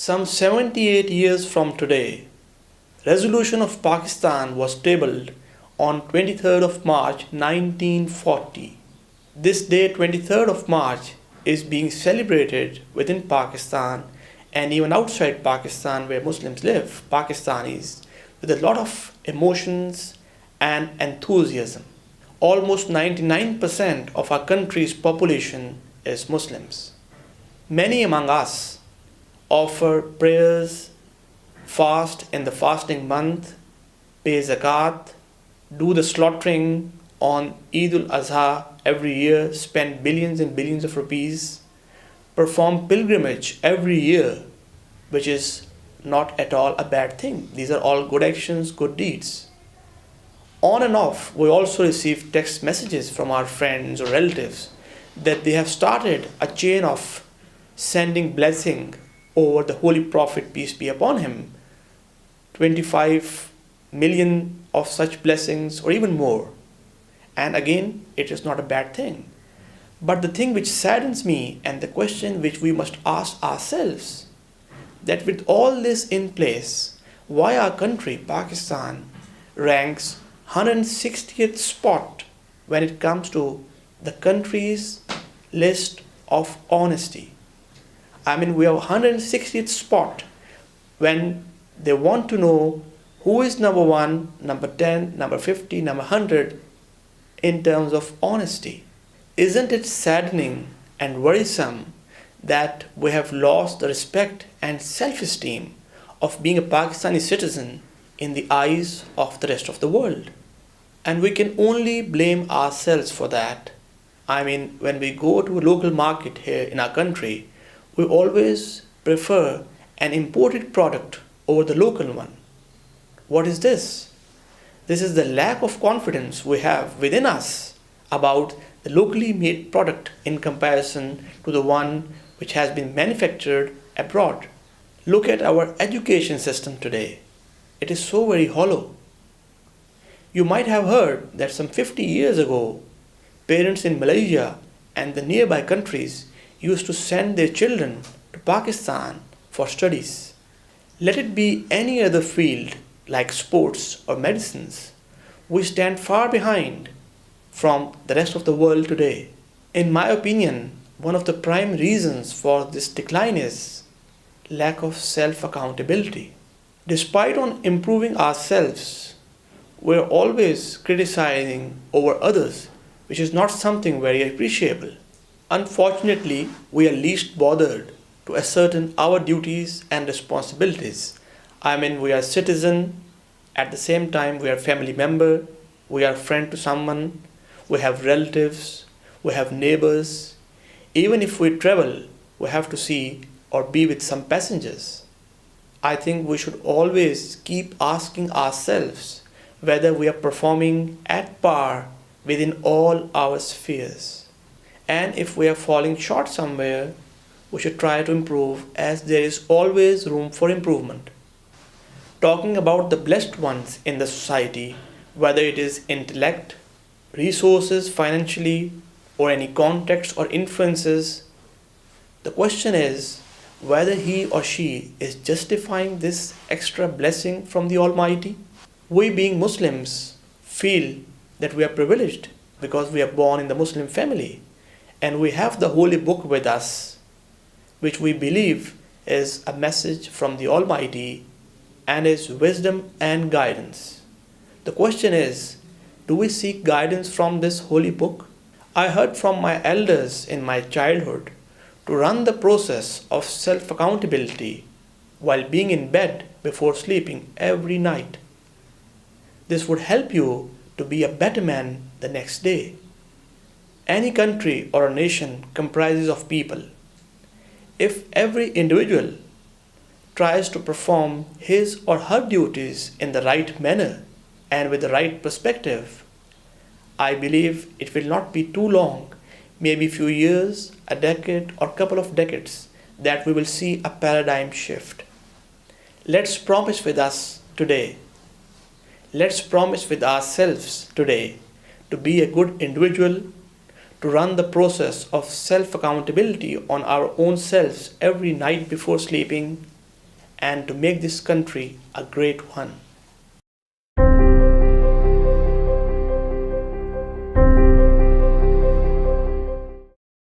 Some 78 years from today, resolution of Pakistan was tabled on 23rd of March 1940. This day, 23rd of March, is being celebrated within Pakistan and even outside Pakistan where Muslims live, Pakistanis, with a lot of emotions and enthusiasm. Almost 99% of our country's population is Muslims. Many among us offer prayers, fast in the fasting month, pay zakat, do the slaughtering on Eid al-Azha every year, spend billions and billions of rupees, perform pilgrimage every year, which is not at all a bad thing. These are all good actions, good deeds. On and off, we also receive text messages from our friends or relatives that they have started a chain of sending blessing over the Holy Prophet, peace be upon him, 25 million of such blessings or even more. And again, it is not a bad thing. But the thing which saddens me and the question which we must ask ourselves, that with all this in place, why our country, Pakistan, ranks 160th spot when it comes to the country's list of honesty. I mean, we have 160th spot when they want to know who is number 1, number 10, number 50, number 100 in terms of honesty. Isn't it saddening and worrisome that we have lost the respect and self-esteem of being a Pakistani citizen in the eyes of the rest of the world? And we can only blame ourselves for that. I mean, when we go to a local market here in our country, we always prefer an imported product over the local one. What is this? This is the lack of confidence we have within us about the locally made product in comparison to the one which has been manufactured abroad. Look at our education system today. It is so very hollow. You might have heard that some 50 years ago, parents in Malaysia and the nearby countries used to send their children to Pakistan for studies. Let it be any other field like sports or medicines, we stand far behind from the rest of the world today. In my opinion, one of the prime reasons for this decline is lack of self-accountability. Despite on improving ourselves, we're always criticizing over others, which is not something very appreciable. Unfortunately, we are least bothered to ascertain our duties and responsibilities. I mean, we are citizen, at the same time we are family member, we are friend to someone, we have relatives, we have neighbors. Even if we travel, we have to see or be with some passengers. I think we should always keep asking ourselves whether we are performing at par within all our spheres. And if we are falling short somewhere, we should try to improve, as there is always room for improvement. Talking about the blessed ones in the society, whether it is intellect, resources financially, or any contacts or influences, the question is whether he or she is justifying this extra blessing from the Almighty. We being Muslims feel that we are privileged because we are born in the Muslim family and we have the holy book with us, which we believe is a message from the Almighty and is wisdom and guidance. The question is, do we seek guidance from this holy book? I heard from my elders in my childhood to run the process of self-accountability while being in bed before sleeping every night. This would help you to be a better man the next day. Any country or a nation comprises of people. If every individual tries to perform his or her duties in the right manner and with the right perspective, I believe it will not be too long, maybe few years, a decade or couple of decades, that we will see a paradigm shift. Let's promise with us today. Let's promise with ourselves today to be a good individual, to run the process of self-accountability on our own selves every night before sleeping, and to make this country a great one.